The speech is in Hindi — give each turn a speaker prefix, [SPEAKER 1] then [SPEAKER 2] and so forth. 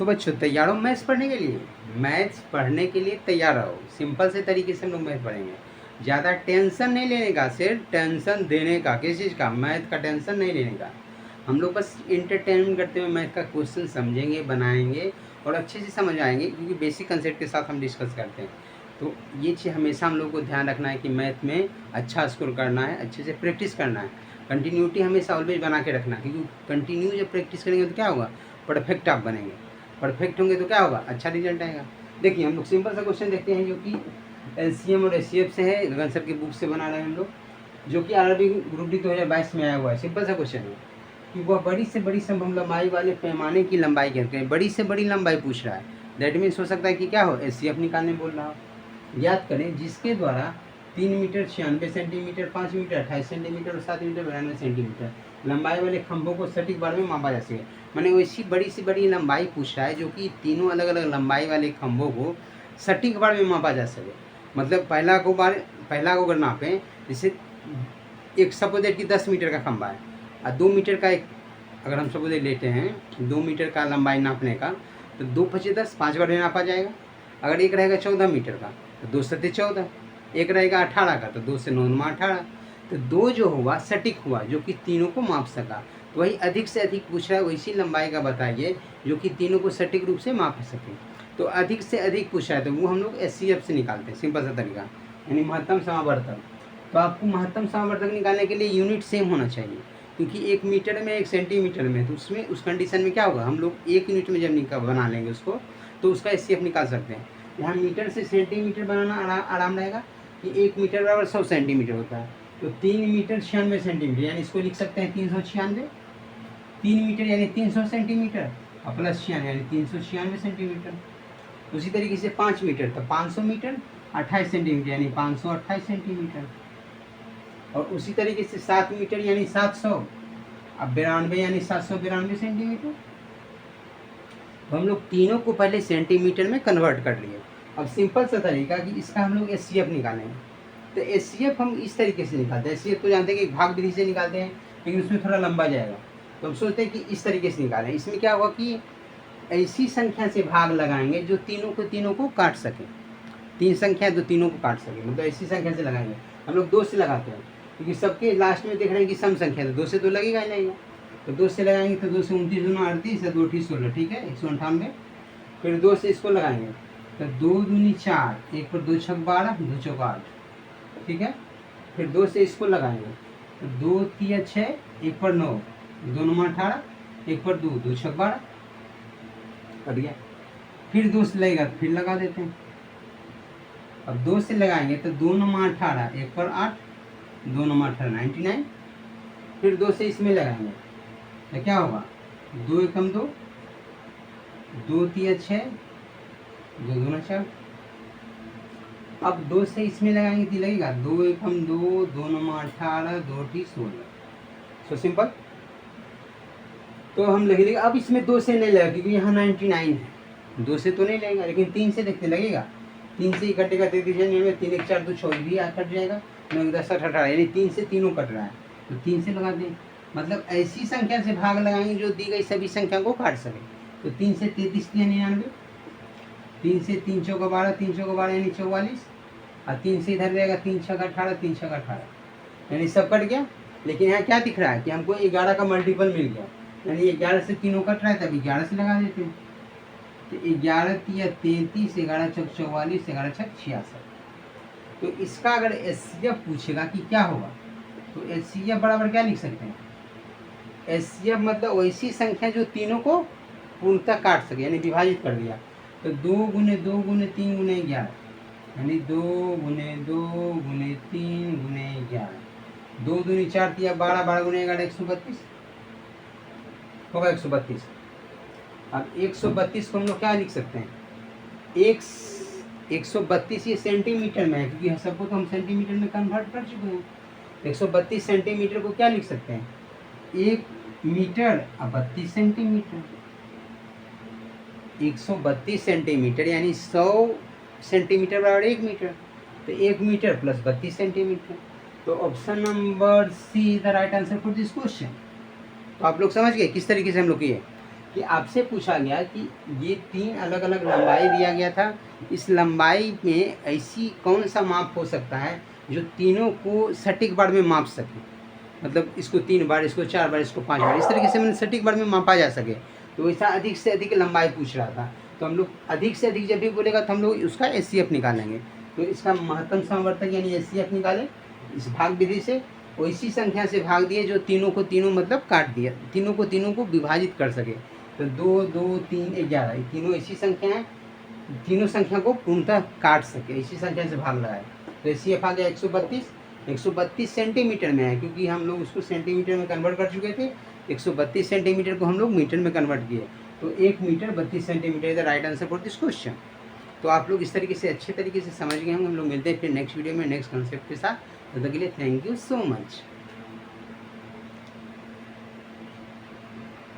[SPEAKER 1] तो बच्चों तैयार हो मैथ्स पढ़ने के लिए? मैथ्स पढ़ने के लिए तैयार रहो। सिंपल से तरीके से हम लोग मैथ पढ़ेंगे। ज़्यादा टेंशन नहीं लेने का, सिर्फ टेंशन देने का। किस चीज़ का? मैथ का टेंशन नहीं लेने का। हम लोग बस इंटरटेनमेंट करते हुए मैथ का क्वेश्चन समझेंगे, बनाएंगे और अच्छे से समझ आएंगे, क्योंकि बेसिक कंसेप्ट के साथ हम डिस्कस करते हैं। तो ये चीज़ हमेशा हम लोग को ध्यान रखना है कि मैथ में अच्छा स्कोर करना है, अच्छे से प्रैक्टिस करना है। कंटिन्यूटी हमेशा ऑलवेज बना के रखना, क्योंकि कंटिन्यू जब प्रैक्टिस करेंगे तो क्या होगा? परफेक्ट आप बनेंगे। परफेक्ट होंगे तो क्या होगा? अच्छा रिजल्ट आएगा। देखिए हम लोग सिंपल सा क्वेश्चन देखते हैं, जो कि एलसीएम और एचसीएफ से है, गगन सर की बुक से बना रहे हैं हम लोग, जो कि आरआरबी ग्रुप डी 2022 में आया हुआ है। सिंपल सा क्वेश्चन है कि वह बड़ी से बड़ी संभव लंबाई वाले पैमाने की लंबाई कहते हैं। बड़ी से बड़ी लंबाई पूछ रहा है, दैट मीन्स हो सकता है कि क्या हो? एचसीएफ निकालने बोल रहा हो। याद करें, जिसके द्वारा 3 मीटर 96 सेंटीमीटर, 5 मीटर 28 सेंटीमीटर और 7 मीटर 92 सेंटीमीटर लंबाई वाले खंभों को सटीक बार में मापा जा सके। मैंने वैसी बड़ी से बड़ी लंबाई पूछ रहा है, जो कि तीनों अलग अलग लंबाई वाले खंभों को सटीक बार में मापा जा सके। मतलब पहला को अगर नापें, जैसे एक सपोज कि 10 मीटर का खंभा है और 2 मीटर का एक, अगर हम सपोज लेते हैं 2 मीटर का लंबाई नापने का, तो 2 पचे 10, 5 बार में नापा जाएगा। अगर एक रहेगा 14 मीटर का तो 2 सत्ते 14, एक रहेगा 18 का तो 2 से 9 मा 18। तो 2 जो हुआ सटीक हुआ, जो कि तीनों को माप सका। तो वही अधिक से अधिक पूछ रहा है, वैसी लंबाई का बताइए जो कि तीनों को सटीक रूप से माप सके। तो अधिक से अधिक पूछा है तो वो हम लोग एचसीएफ से निकालते हैं। सिंपल सा तरीका, यानी महत्तम समावर्तक। तो आपको महत्तम समावर्तक निकालने के लिए यूनिट सेम होना चाहिए, क्योंकि 1 मीटर में 1 सेंटीमीटर में, तो उसमें उस कंडीशन में क्या होगा? हम लोग 1 यूनिट में जब बना लेंगे उसको, तो उसका एचसीएफ निकाल सकते हैं। यहाँ मीटर से सेंटीमीटर बनाना आराम रहेगा कि 1 मीटर बराबर 100 सेंटीमीटर होता है। तो 3 मीटर 96 सेंटीमीटर, यानी इसको लिख सकते हैं 396। 3 मीटर यानी 300 सेंटीमीटर और प्लस 96 यानी 396 सेंटीमीटर। उसी तरीके से 5 मीटर तो 500 मीटर 28 सेंटीमीटर यानी 528 सेंटीमीटर। और उसी तरीके से 7 मीटर यानी 700, अब 92 यानी 792 सेंटीमीटर। तो हम लोग तीनों को पहले सेंटीमीटर में कन्वर्ट कर लिए। अब सिंपल सा तरीका कि इसका हम लोग एचसीएफ निकालेंगे। तो एचसीएफ हम इस तरीके से निकालते हैं। एचसीएफ तो जानते हैं कि भाग विधि से निकालते हैं, लेकिन उसमें थोड़ा लंबा जाएगा। तो हम सोचते हैं कि इस तरीके से निकालें। इसमें क्या होगा कि ऐसी संख्या से भाग लगाएंगे जो तीनों को काट सके। 3 संख्या है तो तीनों को काट सके, मतलब ऐसी संख्या से लगाएंगे। हम लोग 2 से लगाते हैं, क्योंकि सबके लास्ट में देख रहे हैं कि सम संख्या है, तो 2 से तो लगेगा ही नहीं। तो 2 से लगाएंगे तो 2 से 29 दूना 38 है, 2 ठी 16, ठीक है 198। फिर 2 से इसको लगाएंगे तो 2 दूनी 4, 1 पर 2 छक 12, 2 चौक 8, ठीक है। फिर 2 से इसको लगाएंगे तो 2 तिया 6, 1 पर 9, 2 9 18, 1 पर 2, 2 छक 12, कट गया। फिर 2 से लगेगा फिर लगा देते हैं। अब 2 से लगाएंगे तो 2 9 18, 1 पर 8, 2 9 18 99। फिर 2 से इसमें लगाएंगे तो क्या होगा? 2 एकम 2, 2 तिया 6, 2 दूना 4। अब 2 से इसमें लगाएंगे तो लगेगा 2 एकम 2, 2 9 18, 2 ठी 16। So simple. तो हम लिख लेंगे। अब इसमें 2 से नहीं लगेगा, क्योंकि यहाँ 99 है। 2 से तो नहीं लगेगा, लेकिन 3 से देखते लगेगा। 3 से ही कटेगा, 3 3 1 4 2 6 भी कट जाएगा, 9 10 18, यानी 3 से तीनों कट रहा है, तो 3 से लगा दें। मतलब ऐसी संख्या से भाग लगाएंगे जो दी गई सभी संख्या को काट सके। तो 3 से 33 99, 3 से 3 चौका 12, 3 चौका 12 यानी 44, और 3 से इधर रहेगा 3 छक 18, 3 छक 18, यानी सब कट गया। लेकिन यहाँ क्या दिख रहा है कि हमको 11 का मल्टीपल मिल गया, यानी 11 से तीनों कट रहा है, तब 11 से लगा देते हैं। तो 11 तिया 33, 11 चौक 44, 11 छक 66। तो इसका अगर एचसीएफ पूछेगा कि क्या होगा, तो एचसीएफ बराबर क्या लिख सकते हैं? एचसीएफ मतलब वैसी संख्या जो तीनों को पूर्णतः काट सके, यानी विभाजित कर दिया। तो 2 गुने 2 गुने 3 गुने 11, यानी 2 गुने 2 गुने 3 गुने 11, 2 दूनी 4 तिया 12, 12 गुने 11 132 होगा 132। अब 132 को हम लोग क्या लिख सकते हैं? 132 ये सेंटीमीटर में है, क्योंकि सबको तो हम सेंटीमीटर में कन्वर्ट कर चुके हैं। 132 सेंटीमीटर को क्या लिख सकते हैं? 1 मीटर और 32 सेंटीमीटर। 132 सेंटीमीटर यानी 100 सेंटीमीटर बराबर 1 मीटर, तो 1 मीटर प्लस 32 सेंटीमीटर। तो option number C is the right answer for this question. तो आप लोग समझ गए किस तरीके से हम लोग किए। कि आपसे पूछा गया कि ये 3 अलग-अलग लंबाई दिया गया था, इस लंबाई में ऐसी कौन सा माप हो सकता है जो तीनों को सटीक बार में माप सके, मतलब इसको 3 बार, इसको 4 बार, इसको 5 बार, इस तरीके से मैंने सटीक बार में मापा जा सके। तो वैसा अधिक से अधिक लंबाई पूछ रहा था, तो हम लोग अधिक से अधिक जब भी बोलेगा तो हम लोग उसका एचसीएफ निकालेंगे। तो इसका महत्तम समवर्तक यानी एचसीएफ निकाले इस भाग विधि से, वैसी संख्या से भाग दिए जो तीनों को तीनों मतलब काट दिया, तीनों को विभाजित कर सके। तो 2, 2, 3, 11 ये तीनों ऐसी संख्या हैं, तीनों संख्या को पूर्णतः काट सके, इसी संख्या से भाग लगाए। तो एचसीएफ आ गया 132 सेंटीमीटर में है, क्योंकि हम लोग उसको सेंटीमीटर में कन्वर्ट कर चुके थे। 132 सेंटीमीटर को हम लोग मीटर में कन्वर्ट किए, तो 1 metre 32 centimetre is the right answer for this question. तो आप लोग इस तरीके से अच्छे तरीके से समझ गए होंगे। हम लोग मिलते हैं फिर नेक्स्ट वीडियो में नेक्स्ट कॉन्सेप्ट के साथ। तब तक के लिए थैंक यू सो मच।